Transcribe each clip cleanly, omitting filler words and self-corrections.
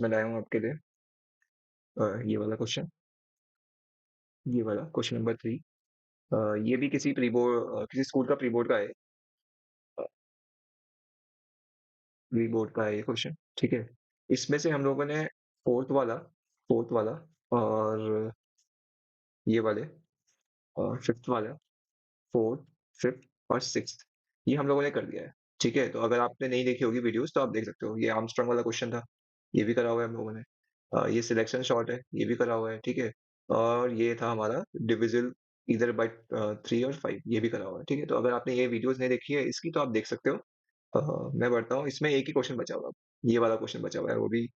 मैं लाया हूँ आपके लिए ये वाला क्वेश्चन, ये वाला क्वेश्चन नंबर 3। ये भी किसी स्कूल का प्री बोर्ड का है। प्री बोर्ड का है ये क्वेश्चन, ठीक है। इसमें से हम लोगों ने फोर्थ वाला फोर्थ वाला और ये वाले और फिफ्थ वाला, फोर्थ, फिफ्थ और सिक्स्थ, ये हम लोगों ने कर दिया है। ठीक है, तो अगर आपने नहीं देखी होगी वीडियोस तो आप देख सकते हो। ये आर्मस्ट्रांग वाला क्वेश्चन था, ये भी करा हुआ है हम लोगों ने। ये सिलेक्शन शॉट है, ये भी करा हुआ है, ठीक है। और ये था हमारा डिविजल इधर बाय 3 और 5, ये भी करा हुआ है, ठीक है। तो अगर आपने ये वीडियोस नहीं देखी है इसकी तो आप देख सकते हो। मैं बढ़ता हूँ, इसमें एक ही क्वेश्चन बचा हुआ है, ये वाला क्वेश्चन बचा हुआ है, वो भी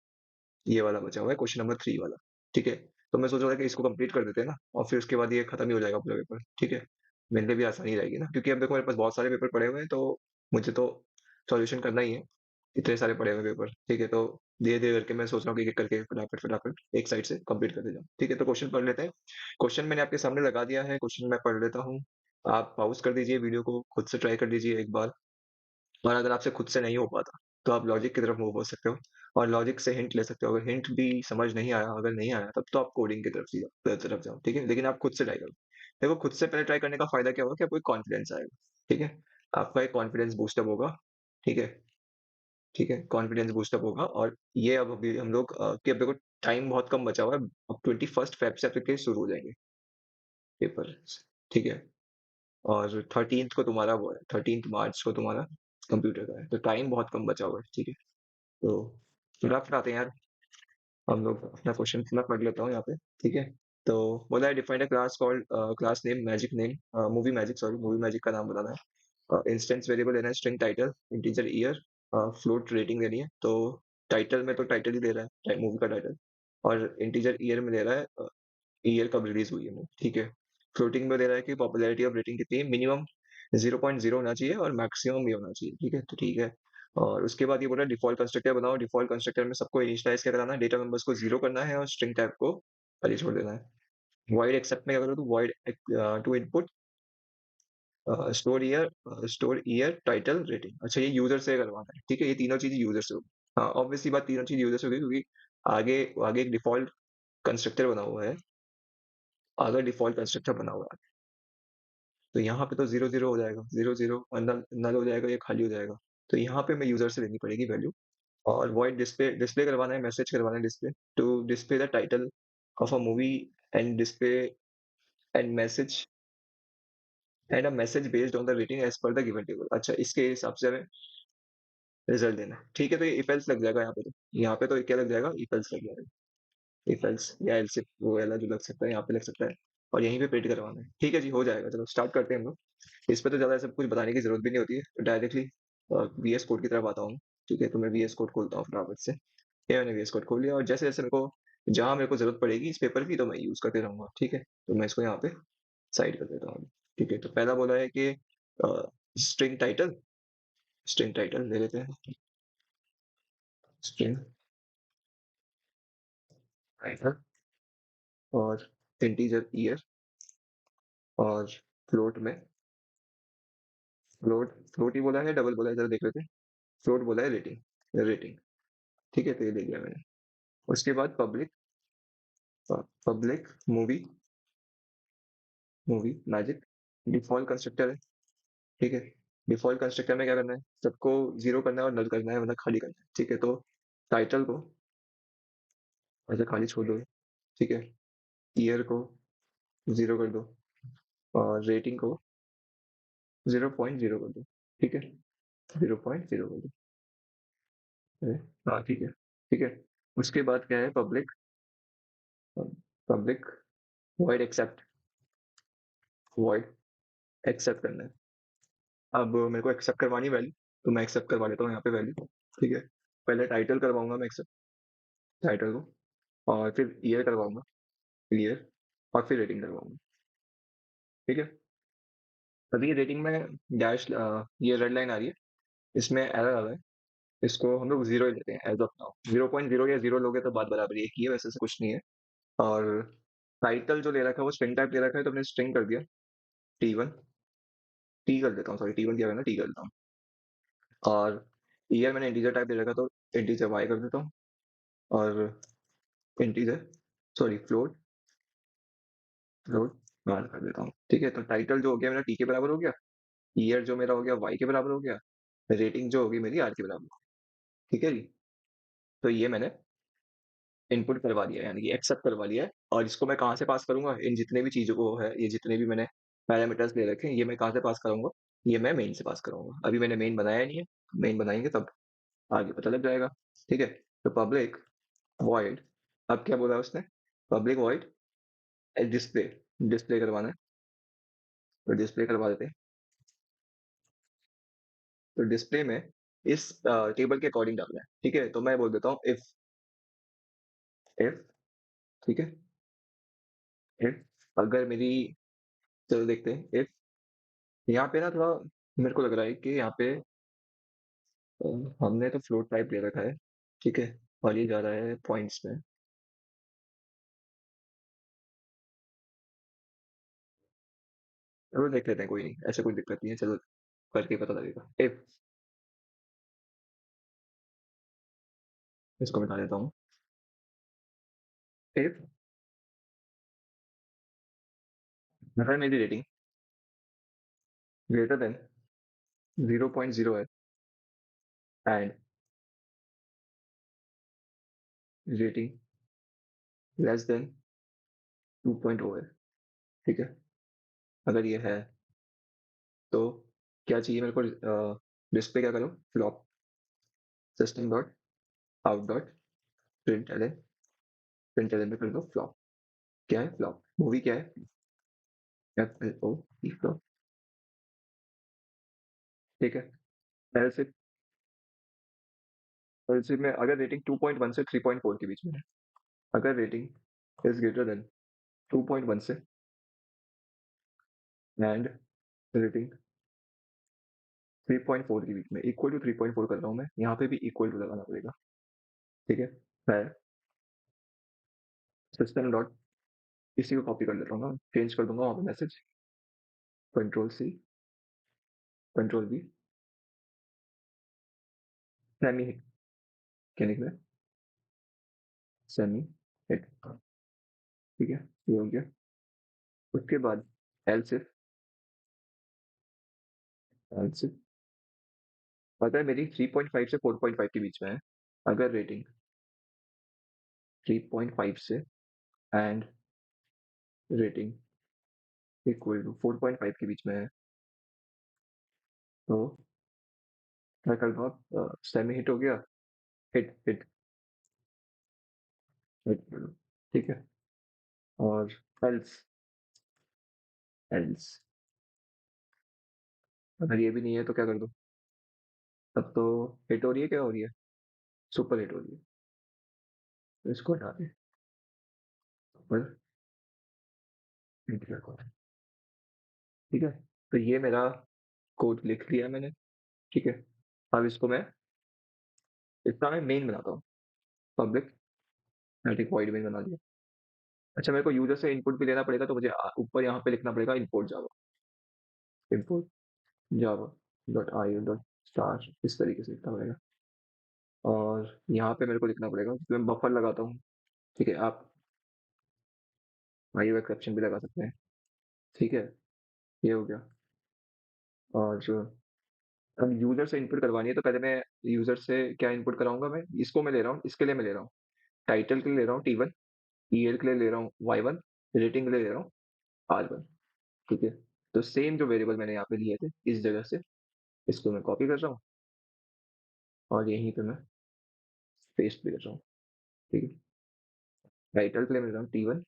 ये वाला बचा हुआ है, क्वेश्चन नंबर 3 वाला, ठीक है। तो मैं सोच रहा था कि इसको कंप्लीट कर देते हैं ना, और फिर उसके बाद ये खत्म ही हो जाएगा पूरा पेपर, ठीक है। मेरे लिए भी आसानी रहेगी ना, क्योंकि अब देखो मेरे पास बहुत सारे पेपर पड़े हुए हैं, तो मुझे तो सॉल्यूशन करना ही है। इतने सारे पड़े हुए पेपर, ठीक है। तो धीरे धीरे करके मैं सोच रहा हूँ कि एक एक करके फटाफट फटाफट एक साइड से कंप्लीट करते जाऊँ, ठीक है। तो क्वेश्चन पढ़ लेते हैं। क्वेश्चन मैंने आपके सामने लगा दिया है, क्वेश्चन मैं पढ़ लेता हूँ। आप पॉज कर दीजिए वीडियो को, खुद से ट्राई कर लीजिए एक बार। और अगर आपसे खुद से नहीं हो पाता तो आप लॉजिक की तरफ मूव हो सकते हो, और लॉजिक से हिंट ले सकते हो। अगर हिंट भी समझ नहीं आया, अगर नहीं आया, तब तो आप कोडिंग की तरफ जाओ, ठीक है। लेकिन आप खुद से ट्राई करो। देखो, खुद से पहले ट्राई करने का फायदा क्या होगा कि आपको एक कॉन्फिडेंस आएगा, ठीक है। आपका एक कॉन्फिडेंस बूस्टअप होगा, ठीक है। ठीक है, कॉन्फिडेंस बूस्टअप होगा। और ये अब अभी हम लोग कि अब देखो टाइम बहुत कम बचा हुआ है। अब 21 फेब से आपके शुरू हो जाएंगे पेपर, ठीक है। और 13th को तुम्हारा वो है, 13th मार्च को तुम्हारा कंप्यूटर का है, तो टाइम बहुत कम बचा हुआ है, ठीक है। तो फटाफट आते हैं यार, हम लोग अपना क्वेश्चन मैं पढ़ लेता हूँ यहाँ पे, ठीक है। तो बोला है डिफाइंड अ class called class name magic name, movie magic, sorry movie magic का नाम बताना है। इंस्टेंस वेरिएबल लेना है, string title, integer year, float rating देनी है। तो टाइटल में तो टाइटल ही दे रहा है, मूवी का टाइटल। और इंटीजर ईयर में दे रहा है ईयर कब रिलीज हुई है मूवी, ठीक है। फ्लोटिंग में दे रहा है कि पॉपुलैरिटी ऑफ रेटिंग कितनी है, मिनिमम 0.0 होना चाहिए और मैक्सिमम ये होना चाहिए, ठीक है। तो ठीक है। और उसके बाद ये बोल रहा है डिफॉल्ट कंस्ट्रक्टर बनाओ। डिफॉल्ट कंस्ट्रक्टर में सबको इनिशियलाइज क्या कराना है, डेटा मेंबर्स को 0 करना है और स्ट्रिंग टाइप को खाली छोड़ देना है। वॉइड एक्सेप्ट में क्या करो, तो void to input store year title rating. अच्छा, ये यूजर से करवाना है, ठीक है। ये तीनों चीजें यूजर से होगी। हाँ, ऑब्वियसली बात, तीनों चीज यूजर से होगी, क्योंकि आगे आगे एक डिफॉल्ट कंस्ट्रक्टर बना हुआ है। अगर डिफॉल्ट कंस्ट्रक्टर बना हुआ है तो यहाँ पे तो 0 0 हो जाएगा, 0 0 नल नल हो जाएगा, ये खाली हो जाएगा। तो यहाँ पे मैं यूजर से लेनी पड़ेगी वैल्यू। और वॉइड डिस्प्ले डिस्प्ले करवाना है, मैसेज करवाना है display, to display the title of a movie and display and message and a message based on the rating as per the given table. अच्छा, इसके हिसाब से हमें रिजल्ट देना है, ठीक है। तो ये इफ एल्स लग जाएगा यहाँ पे, तो यहाँ पे तो क्या लग जाएगा, इफ एल्स लग जाएगा। इफ एल्स या एल्स इफ, वो वाला जो लग सकता है यहाँ पे लग सकता है। और यहीं पे प्रिंट करवाना है, ठीक है जी, हो जाएगा। चलो स्टार्ट करते हैं हम लोग। इस पे तो ज्यादा सब कुछ बताने की जरूरत भी नहीं होती है, तो डायरेक्टली वीएस कोड की तरफ आता हूँ। ठीक है, तो मैं वीएस कोड खोलता हूँ फटाफट से। ये मैंने वीएस कोड खोल लिया, और जैसे जैसे मेरे को जरूरत पड़ेगी इस पेपर की, तो मैं यूज करते रहूंगा, ठीक है। तो मैं इसको यहाँ पे साइड कर देता हूँ, ठीक है। तो पहला बोला है कि स्ट्रिंग टाइटल, स्ट्रिंग टाइटल ले लेते हैं। स्ट्रिंग टाइटल और इंटीजर ईयर, और फ्लोट में, फ्लोट ही बोला है, डबल बोला है, जरा देख लेते हैं। फ्लोट बोला है रेटिंग, रेटिंग, ठीक है। तो ये ले लिया मैंने। उसके बाद public, public movie, movie magic, default constructor है, ठीक है। डिफॉल्ट कंस्ट्रक्टर में क्या करना है, सबको 0 करना है और नल करना है, मतलब खाली करना है, ठीक है। तो टाइटल को ऐसे खाली छोड़ दो, ठीक है। ईयर को 0 कर दो, और रेटिंग को 0.0 कर दो, ठीक है। 0.0 कर दो, अरे, हाँ ठीक है, ठीक है। उसके बाद क्या है, public, public void accept, void accept करना है। अब मेरे को एक्सेप्ट करवानी वैल्यू, तो मैं एक्सेप्ट करवा लेता हूँ यहाँ पे वैल्यू, ठीक है। पहले टाइटल करवाऊंगा मैं एक्सेप्ट, टाइटल को, और फिर ईयर करवाऊंगा, ईयर, और फिर रेटिंग करवाऊंगा, ठीक है। अभी ये रेटिंग में डैश, ये रेड लाइन आ रही है, इसमें एरर आ रहा है। इसको हम लोग 0 ही लेते हैं एज ऑफ नाउ। 0.0 या 0 लोगे तो बात बराबर ही है, कि वैसे से कुछ नहीं है। और टाइटल जो ले रखा है वो स्ट्रिंग टाइप ले रखा है, तो हमने स्ट्रिंग कर दिया, T1, टी कर देता हूँ, सॉरी T1 क्या करना, टी कर देता हूँ। और ईयर मैंने इंटीजर टाइप दे रखा, तो इंटीजर वाई कर देता हूँ। और इंटीजर, सॉरी फ्लोट, फ्लोट बाहर कर देता हूँ। ठीक है, तो टाइटल जो हो गया मेरा टी के बराबर हो गया, ईयर जो मेरा हो गया वाई के बराबर हो गया, रेटिंग जो होगी मेरी आर के बराबर। ठीक है जी। तो ये मैंने इनपुट करवा दिया, यानी कि एक्सेप्ट करवा लिया है। और इसको मैं कहाँ से पास करूंगा, इन जितने भी चीजों को है, ये जितने भी मैंने पैरामीटर्स ले रखे हैं, ये मैं कहाँ से पास करूंगा, ये मैं मेन से पास करूंगा। अभी मैंने मेन बनाया नहीं है, मेन बनाएंगे तब आगे पता लग जाएगा। ठीक है, तो पब्लिक वॉइड, अब क्या बोला उसने, पब्लिक वॉइड डिस्प्ले, डिस्प्ले करवाना है, तो डिस्प्ले करवा देते हैं। तो डिस्प्ले में इस टेबल के अकॉर्डिंग डालना है। ठीक है, तो मैं बोल देता हूँ इफ, इफ, ठीक है, इफ अगर मेरी, चलो देखते हैं इफ, यहाँ पे ना थोड़ा मेरे को लग रहा है कि यहाँ पे अ, हमने तो फ्लोट टाइप ले रखा है। ठीक है, और ये जा रहा है पॉइंट्स में। चलो देख लेते हैं, कोई नहीं, ऐसा कोई दिक्कत नहीं है, चलो करके पता लगेगा। इफ, इसको मिटा देता हूँ। इफ अगर मेरी रेटिंग ग्रेटर देन 0.0 है एंड रेटिंग लेस देन 2.0 है, ठीक है, अगर ये है तो क्या चाहिए मेरे को, डिस्प्ले क्या करूँ, flop, system dot out dot print L, print L में कर दो फ्लॉप। क्या है फ्लॉप, मूवी क्या है, एफ एल ओ ई फ्लॉप। ठीक है, एल से, एल से में अगर रेटिंग 2.1 से 3.4 के बीच में है, अगर रेटिंग इज ग्रेटर देन 2.1 से एंड रेटिंग 3.4 के बीच में, इक्वल टू 3.4 कर रहा हूँ मैं, यहाँ पे भी इक्वल टू लगाना पड़ेगा। ठीक है, मैं सिस्टम डॉट, इसी को कॉपी कर लेता हूँ ना, चेंज कर दूंगा वहाँ पे message, control C, control V, semi hit, क्या निकला, सेमी हिट। ठीक है, ये हो गया। उसके बाद एल सिर्फ, एल सिर्फ अगर मेरी 3.5 से 4.5 के बीच में है, अगर रेटिंग 3.5 से एंड रेटिंग इक्वल टू 4.5 के बीच में है, तो क्या कर दो आप, सेमी हिट हो गया, हिट हिट हिट कर दो। ठीक है, और एल्स, एल्स अगर ये भी नहीं है तो क्या कर दो, तब तो हिट हो रही है, क्या हो रही है, सुपर हिट हो रही है, तो इसको हटा दें, सुपर हिट कर दो। ठीक है, तो ये मेरा कोड लिख लिया मैंने। ठीक है, अब इसको मैं, इसका मैं मेन बनाता हूँ, पब्लिक स्टैटिक वॉइड मेन बना दिया। अच्छा, मेरे को यूजर से इनपुट भी लेना पड़ेगा, तो मुझे ऊपर यहाँ पे लिखना पड़ेगा import Java, import Java dot I dot star, इस तरीके से लिखना पड़ेगा। और यहाँ पे मेरे को लिखना पड़ेगा कि मैं बफर लगाता हूँ। ठीक है, आप आई एक्सेप्शन भी लगा सकते हैं। ठीक है, ये हो गया। और अब यूजर से इनपुट करवानी है, तो पहले मैं यूजर से क्या इनपुट कराऊंगा, मैं इसको मैं ले रहा हूँ, इसके लिए मैं ले रहा हूँ टाइटल के लिए ले रहा हूँ T1, ईयर के लिए ले रहा हूँ Y1, रेटिंग के लिए ले रहा हूँ R1। ठीक है, तो सेम जो वेरिएबल मैंने यहाँ पे लिए थे इस जगह से, इसको मैं कॉपी कर रहा हूँ और यहीं पे मैं पेस्ट भी कर रहा हूँ। ठीक है, टाइटल के लिए ले रहा हूँ T1,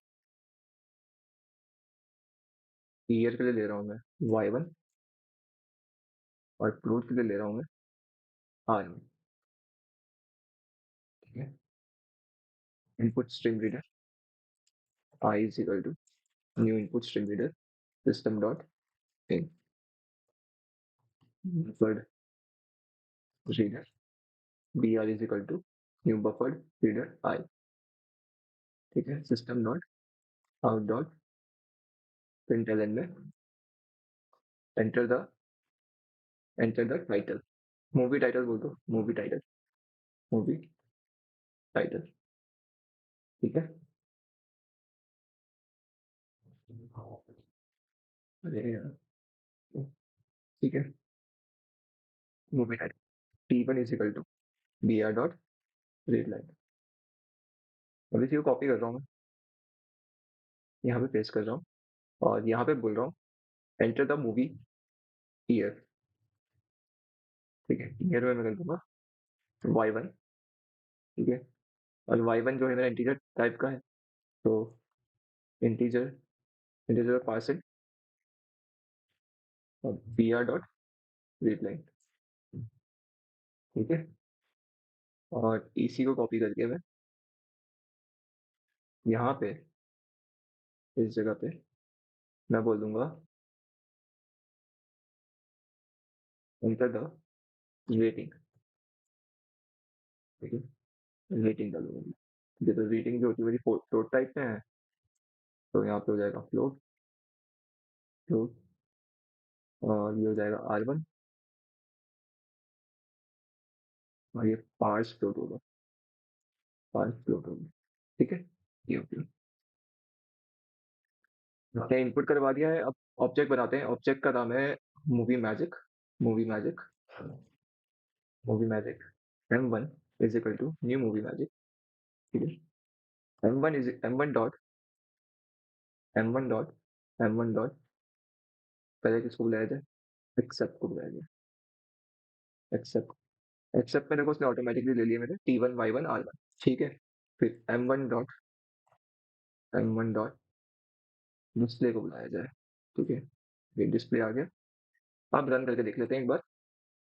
ईयर के लिए ले रहा हूँ मैं Y1, और प्लॉट के लिए ले रहा हूँ मैं R1। ठीक है, input string reader I is equal to new input string reader system dot in buffered reader BR is equal to new buffered reader I। ठीक है, system dot out dot println में enter the, enter the title, movie title बोल दो, movie title, movie title. ठीक है? अरे यार! ठीक है, movie title T1 is equal to BR dot readline. अब इसी को कॉपी कर रहा हूँ मैं, यहाँ पे पेस्ट कर रहा हूँ और यहाँ पे बोल रहा हूँ एंटर द मूवी ईयर। ठीक है? ईयर में मैं कर दूँगा Y1। ठीक है? और Y1 जो है मेरा इंटीजर टाइप का है, तो इंटीजर इंटीजर पार्सेंट और BR डॉट रीडलाइन। ठीक है? और इसी को कॉपी करके मैं यहाँ पे इस जगह पे मैं बोल दूँगा एंटर द रेटिंग। ठीक है? रेटिंग डालूँगा मैं। ठीक है? तो रेटिंग जो होती है मेरी फ्लोट टाइप में है, तो यहाँ पे हो जाएगा फ्लोट और ये हो जाएगा R1 और ये पार्स फ्लोट होगा, पार्स फ्लोट होगा। ठीक है? ये हो गया। मैंने इनपुट करवा दिया है, अब ऑब्जेक्ट बनाते हैं। ऑब्जेक्ट का नाम है movie magic. Movie magic movie magic M1 is equal to new movie magic. ठीक है? M1 डॉट पहले किसको बुलाया जाए? एक्सेप्ट को बुलाया जाए। एक्सेप्ट एक्सेप्ट में देखो उसने ऑटोमेटिकली ले लिया मेरे T1 Y1 R1। ठीक है? फिर M1 डॉट डिस्प्ले को बुलाया जाए। ठीक है? ये डिस्प्ले आ गया। अब रन करके देख लेते हैं एक बार।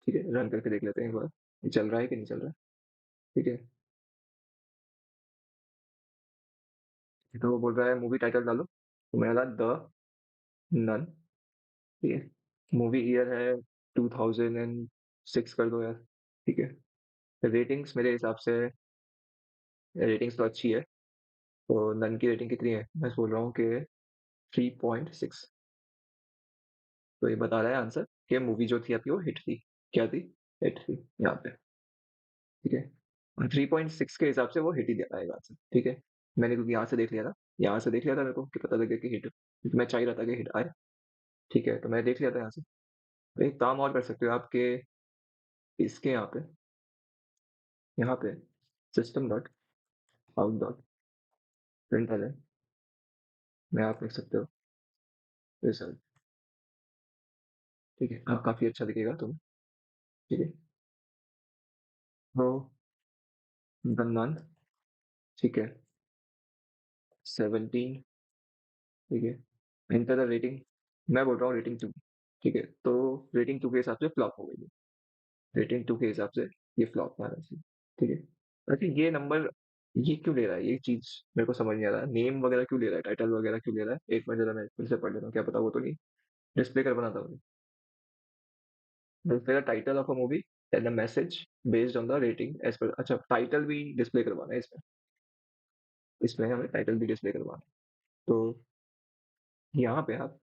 ठीक है? रन करके देख लेते हैं एक बार, ये चल रहा है कि नहीं चल रहा है। ठीक है? तो वो बोल रहा है मूवी टाइटल डालो, तो मैंने डाला द नन। ठीक है? मूवी ईयर है 2006 कर दो यार। ठीक है? रेटिंग्स मेरे हिसाब से रेटिंग्स तो अच्छी है, तो नन की रेटिंग कितनी है? मैं बोल रहा हूँ कि 3.6। तो ये बता रहा है आंसर कि मूवी जो थी आपकी वो हिट थी। क्या थी? हिट थी यहाँ पे। ठीक है? और 3.6 के हिसाब से वो हिट ही दे पाएगा आंसर। ठीक है? मैंने क्योंकि यहाँ से देख लिया था, यहाँ से देख लिया था मेरे को कि पता लगे कि हिट, क्योंकि मैं चाह ही रहा था कि हिट आए। ठीक है? तो मैं देख लिया था यहाँ से। तो एक काम और कर सकते हो आपके इसके यहाँ पे system dot out dot println में आप लिख सकते हो रिजल्ट। ठीक है? अब काफ़ी अच्छा दिखेगा तुम्हें। ठीक है? तो द नन। ठीक है? 17। ठीक है? Enter the rating. मैं बोल रहा हूँ रेटिंग 2। ठीक है? तो रेटिंग 2 के हिसाब से फ्लॉप हो गई। रेटिंग 2 के हिसाब से ये फ्लॉप मारा इसने। ठीक है? अच्छा ये नंबर ये क्यों ले रहा है? ये चीज़ मेरे को समझ नहीं आ रहा। नेम वगैरह क्यों ले रहा है? टाइटल वगैरह क्यों ले रहा है? एक मिनट ज़रा मैं फिर से पढ़ लेता हूँ, क्या पता वो तो नहीं डिस्प्ले कर बना था वो। Display the title of a movie and the message based on the rating as per. अच्छा टाइटल भी डिस्प्ले करवाना है इसमें। इसमें हमें टाइटल भी डिस्प्ले करवाना है। तो यहाँ पे आप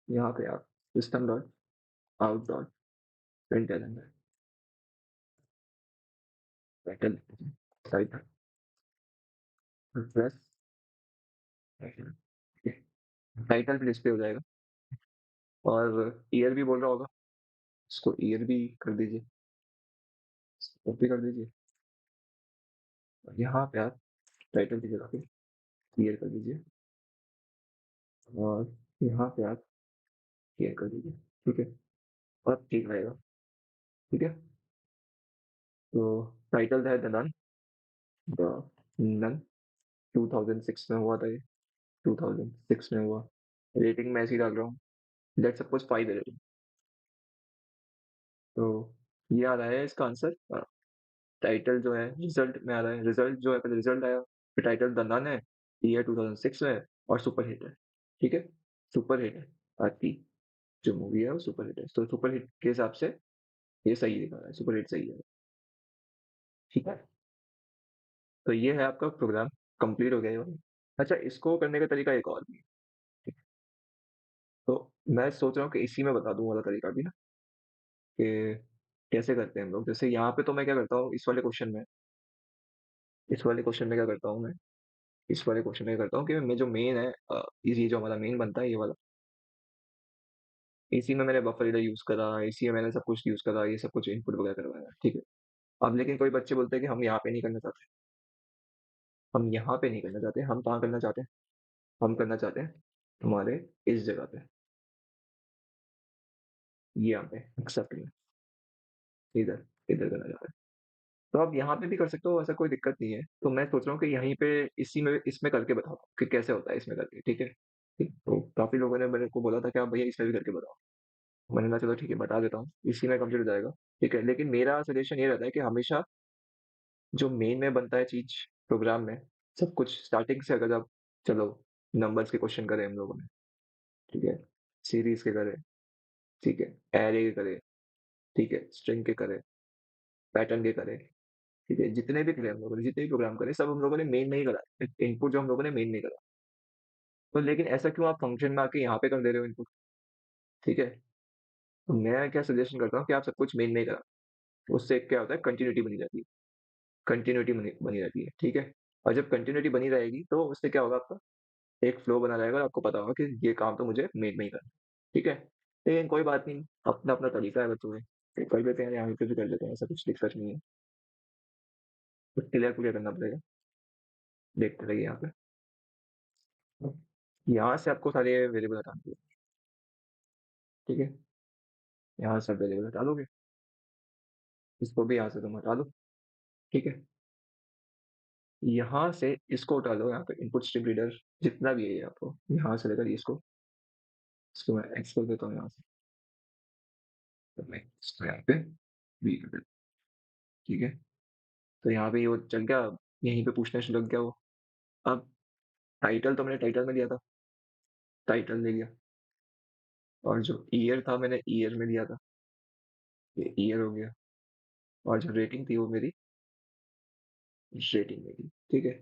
यहाँ पे आप system dot out dot println title title plus title. Title भी डिस्प्ले हो जाएगा और ईयर भी बोल रहा होगा, इसको ईयर भी कर दीजिए, कॉपी कर दीजिए और यहाँ पे आप टाइटल की जगह पे ईयर कर दीजिए और यहाँ पे आप ईयर कर दीजिए। ठीक है? और ठीक रहेगा। ठीक है? तो टाइटल है द नन 2006 में हुआ था ये। 2006 में हुआ। रेटिंग मैं ऐसे ही डाल रहा हूँ, लेट्स सपोज 5 है रेटिंग। तो ये आ रहा है इसका आंसर। टाइटल जो है रिजल्ट में आ रहा है, रिजल्ट जो है पहले रिजल्ट आया, फिर टाइटल द नन है, ईयर 2006 में है और सुपर हिट है। ठीक है? सुपर हिट है आपकी जो मूवी है वो सुपर हिट है, तो सुपर हिट के हिसाब से ये सही दिखा रहा है, सुपर हिट सही है। ठीक है? तो ये है आपका प्रोग्राम, कंप्लीट हो गया ये वाला। अच्छा इसको करने का तरीका एक और भी है। तो मैं सोच रहा हूँ कि इसी में बता दूं वाला तरीका भी ना, कि कैसे करते हैं हम लोग। जैसे यहाँ पे तो मैं क्या करता हूँ इस वाले क्वेश्चन में, इस वाले क्वेश्चन में क्या करता हूँ मैं, इस वाले क्वेश्चन में क्या करता हूँ कि मैं जो मेन है ये जो हमारा मेन बनता है ये वाला, इसी में मैंने बफर रीडर यूज़ करा, इसी में मैंने सब कुछ यूज़ करा, ये सब कुछ इनपुट वगैरह करवाया, ठीक है। अब लेकिन कोई बच्चे बोलते हैं कि हम यहाँ पे नहीं करना चाहते, हम यहाँ पे नहीं करना चाहते, हम कहाँ करना चाहते हैं? हम करना चाहते हैं हमारे इस जगह पे, ये यहाँ पे एक्सेप्ट में, इधर, इधर करना चाहते हैं। तो आप यहाँ पे भी कर सकते हो, ऐसा कोई दिक्कत नहीं है। तो मैं सोच रहा हूँ कि यहीं पे इसी में इसमें करके बताओ कि कैसे होता है इसमें करके, ठीक है? ठीक, तो काफ़ी लोगों ने मेरे को बोला था कि आप भैया इसमें भी करके बताओ। मैंने कहा चलो ठीक है बता देता हूँ, इसी में कंप्लीट हो जाएगा, ठीक है। लेकिन मेरा सजेशन ये रहता है कि हमेशा जो मेन में बनता है चीज़ प्रोग्राम में, सब कुछ स्टार्टिंग से अगर आप चलो नंबर्स के क्वेश्चन करे हम लोगों ने, ठीक है? सीरीज़ के करे, ठीक है? एरे के करे, ठीक है? स्ट्रिंग के करे, पैटर्न के करे, ठीक है? जितने भी करे हम लोगों ने, जितने भी प्रोग्राम करे सब हम लोगों ने मेन में ही करा है। इनपुट जो हम लोगों ने मेन में ही करा। तो लेकिन ऐसा क्यों आप फंक्शन में आके यहाँ पे कर दे रहे हो इनपुट, ठीक है? तो मैं क्या सजेशन करता हूँ कि आप सब कुछ मेन में ही करा। उससे क्या होता है कंटिन्यूटी बनी रहती है, कंटिन्यूटी बनी बनी रहती है, ठीक है? और जब कंटिन्यूटी बनी रहेगी तो उससे क्या होगा आपका एक फ्लो बना रहेगा और आपको पता होगा कि ये काम तो मुझे मेन में ही करना है, ठीक है? लेकिन कोई बात नहीं, अपना-अपना तरीका है बच्चों में, तो कर लेते हैं यहाँ पे भी कर लेते हैं, ऐसा कुछ दिक्कत नहीं है। बस क्लियर क्लियर करना पड़ेगा, देखते रहिए यहाँ पे। यहाँ से आपको सारे वेरिएबल हटाने हैं, ठीक है? यहाँ सब वेरिएबल हटा दोगे, इसको भी यहाँ से तुम हटा दो, ठीक है? यहाँ से इसको हटा दो, यहाँ पे इनपुट स्ट्रीम रीडर जितना भी है ये आपको, यहाँ से लेकर इसको मैं एक्स कर देता हूँ यहाँ से, तो मैं इसको यहाँ पे बी कर देता हूँ, ठीक है? तो यहाँ पे ये वो चल गया, यहीं पे पूछना शुरू लग गया वो। अब टाइटल तो मैंने टाइटल में दिया था, टाइटल ले लिया, और जो ईयर था मैंने ईयर में दिया था, ये ईयर हो गया, और जो रेटिंग थी वो मेरी रेटिंग में थी, ठीक है?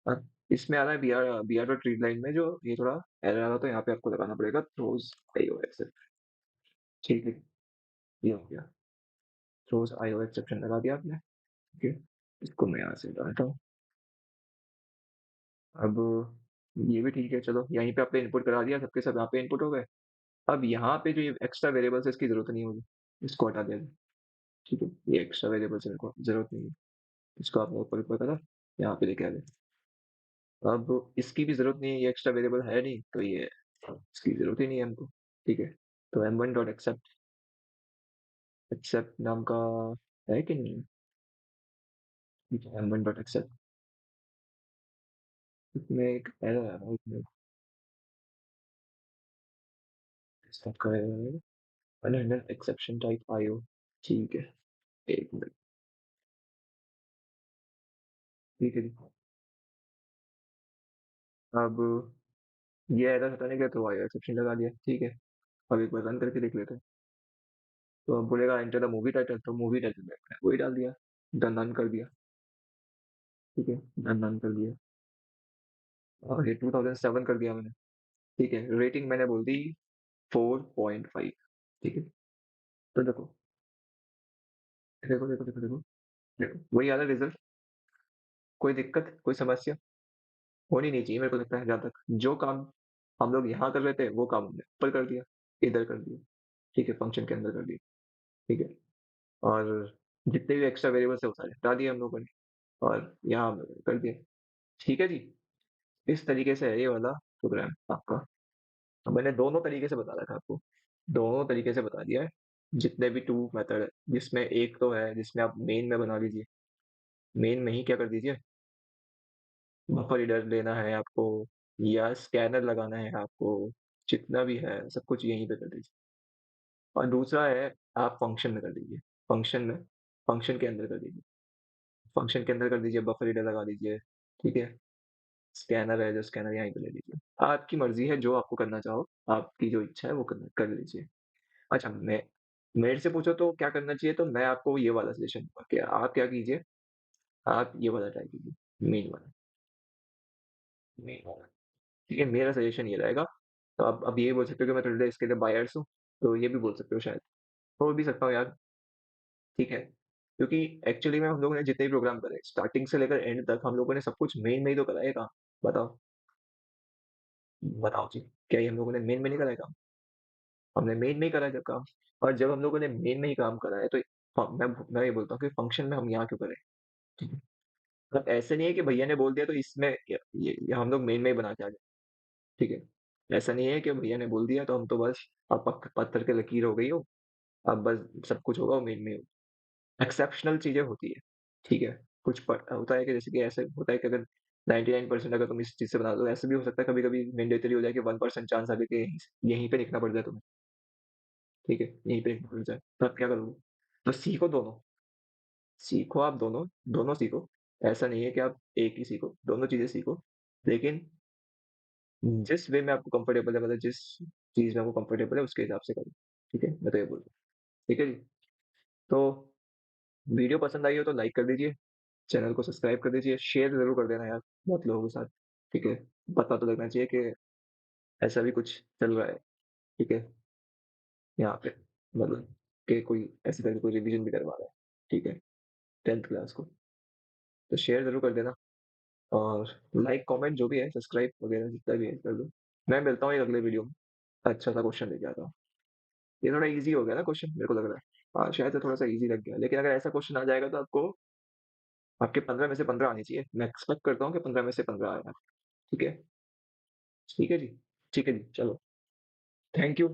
अब इसमें आ रहा है B R dot read line में जो ये थोड़ा एरर आ रहा, तो यहाँ पे आपको लगाना पड़ेगा थ्रोज आईओ एक्सेप्ट, ठीक है? ये हो गया, थ्रोज आईओ एक्सेप्शन लगा दिया आपने, ठीक है? इसको मैं यहाँ से डालता हूँ। अब ये भी ठीक है, चलो यहीं पे आपने इनपुट करा दिया, सबके सब यहाँ पे इनपुट हो गए। अब यहाँ पे जो ये एक्स्ट्रा वेरिएबल्स है इसकी जरूरत नहीं होगी, इसको हटा दिया जाए, ठीक है? ये एक्स्ट्रा वेरिएबल्स है, इनको जरूरत नहीं है, इसको आपने ऊपर ऊपर करा, यहाँ पे लेके आ गए। अब इसकी भी जरूरत नहीं है, ये एक्स्ट्रा वेरिएबल है नहीं, तो ये इसकी जरूरत ही नहीं है हमको, ठीक है? तो m1 डॉट एक्सेप्ट, एक्सेप्ट नाम का है कि नहीं? ठीक है, m1 डॉट एक्सेप्ट, इसमें एक एरर आ रहा है, इसमें एक्सेप्ट का अनहैंडल्ड एक्सेप्शन टाइप आईओ, ठीक है? एक मिनट, ठीक है जी। अब ये एरर हटाने के तो आईओ एक्सेप्शन लगा दिया, ठीक है? अब एक बार रन करके देख लेते हैं। तो अब बोलेगा एंटर द मूवी टाइटल, तो मूवी टाइटल में वही डाल दिया, डन रन कर दिया, ठीक है? डन रन कर दिया, और ये 2007 कर दिया मैंने, ठीक है? रेटिंग मैंने बोल दी 4.5, ठीक है? तो देखो, देखो, देखो, देखो, देखो, देखो, वही आ रहा है रिजल्ट, कोई दिक्कत, कोई समस्या होनी नहीं चाहिए मेरे को लगता है, जहाँ तक जो काम हम लोग यहाँ कर रहे थे, वो काम हमने ऊपर कर दिया, इधर कर दिया, ठीक है? फंक्शन के अंदर कर दिया, ठीक है? और जितने भी एक्स्ट्रा वेरिएबल्स है वो सारे हटा दिए हम लोगों ने, और यहाँ हम लोगों ने कर दिया, ठीक है जी? इस तरीके से है ये वाला प्रोग्राम आपका। तो मैंने दोनों तरीके से बता रखा है आपको, दोनों तरीके से बता दिया है, जितने भी टू मेथड है, जिसमें एक तो है जिसमें आप मेन में बना लीजिए, मेन में ही क्या कर दीजिए, बफर रीडर लेना है आपको या स्कैनर लगाना है आपको, जितना भी है सब कुछ यहीं पे कर दीजिए। और दूसरा है आप फंक्शन में कर दीजिए, फंक्शन में, फंक्शन के अंदर कर दीजिए, फंक्शन के अंदर कर दीजिए, बफर रीडर लगा दीजिए, ठीक है? स्कैनर है जो स्कैनर यहीं पे ले लीजिए, आपकी मर्जी है जो आपको करना चाहो, आपकी जो इच्छा है वो कर लीजिए। अच्छा, मैं मेरे से पूछो तो क्या करना चाहिए, तो मैं आपको ये वाला सजेशन दूंगा कि आप क्या कीजिए, आप ये वाला ट्राई कीजिए, मेन वाला, मेन वाला, ठीक है? मेरा सजेशन ये रहेगा। तो आप अब ये बोल सकते हो कि मैं थोड़ी देर इसके लिए बायर्स हूँ, तो ये भी बोल सकते हो शायद, बोल भी सकता हूँ यार, ठीक है? क्योंकि एक्चुअली में हम लोगों ने जितने भी प्रोग्राम करे, स्टार्टिंग से लेकर एंड तक हम लोगों ने सब कुछ मेन में ही तो करा है काम। बताओ, बताओ जी, क्या ये हम लोगों ने मेन में नहीं करा है काम? हमने मेन में ही करा है जब काम। और जब हम लोगों ने मेन में ही काम करा है तो मैं ये बोलता हूँ कि फंक्शन में हम यहाँ क्यों करें? ठीक है? मतलब ऐसे नहीं है कि भैया ने बोल दिया तो इसमें ये हम लोग मेन में ही बना के आ जाए, ठीक है? ऐसा नहीं है कि भैया ने बोल दिया तो हम तो बस अब पत्थर की लकीर हो गई हो, अब बस सब कुछ होगा वो मेन में ही हो। एक्सेप्शनल चीजें होती है, ठीक है? होता है कि जैसे कि ऐसे होता है कि अगर 99% अगर तुम इस चीज से बना दो, ऐसे भी हो सकता है कभी कभी मैंडेटरी हो जाए कि 1% चांस आ गया कि यहीं पे लिखना पड़ जाए तुम्हें, ठीक है? यहीं पे लिखना पड़ जाए, तब क्या करोगे? तो सीखो दोनों, सीखो आप दोनों, दोनों सीखो। ऐसा नहीं है कि आप एक ही सीखो, दोनों चीजें सीखो, लेकिन जिस वे में आपको कंफर्टेबल है, मतलब जिस चीज में आपको कंफर्टेबल है उसके हिसाब से करो, ठीक है? मैं तो ये बोलूँ, ठीक है जी? तो वीडियो पसंद आई हो तो लाइक कर दीजिए, चैनल को सब्सक्राइब कर दीजिए, शेयर ज़रूर कर देना यार बहुत लोगों के साथ, ठीक है? पता तो लगना चाहिए कि ऐसा भी कुछ चल रहा है, ठीक है? यहाँ पे मतलब कि कोई ऐसे करके कोई रिवीजन भी करवा रहा है, ठीक है? 10th क्लास को, तो शेयर ज़रूर कर देना और लाइक, कमेंट जो भी है, सब्सक्राइब वगैरह जितना भी है कर दो। मैं मिलता हूँ एक अगले वीडियो में, अच्छा सा क्वेश्चन लेके आता हूँ। ये थोड़ा ईज़ी हो गया ना क्वेश्चन मेरे को लग रहा है। हाँ, शायद से थोड़ा-सा ईज़ी लग गया, लेकिन अगर ऐसा क्वेश्चन आ जाएगा तो आपको आपके 15 में से 15 आनी चाहिए। मैं एक्सपेक्ट करता हूँ कि 15 में से 15 आएगा, ठीक है? ठीक है जी? ठीक है जी, चलो, थैंक यू।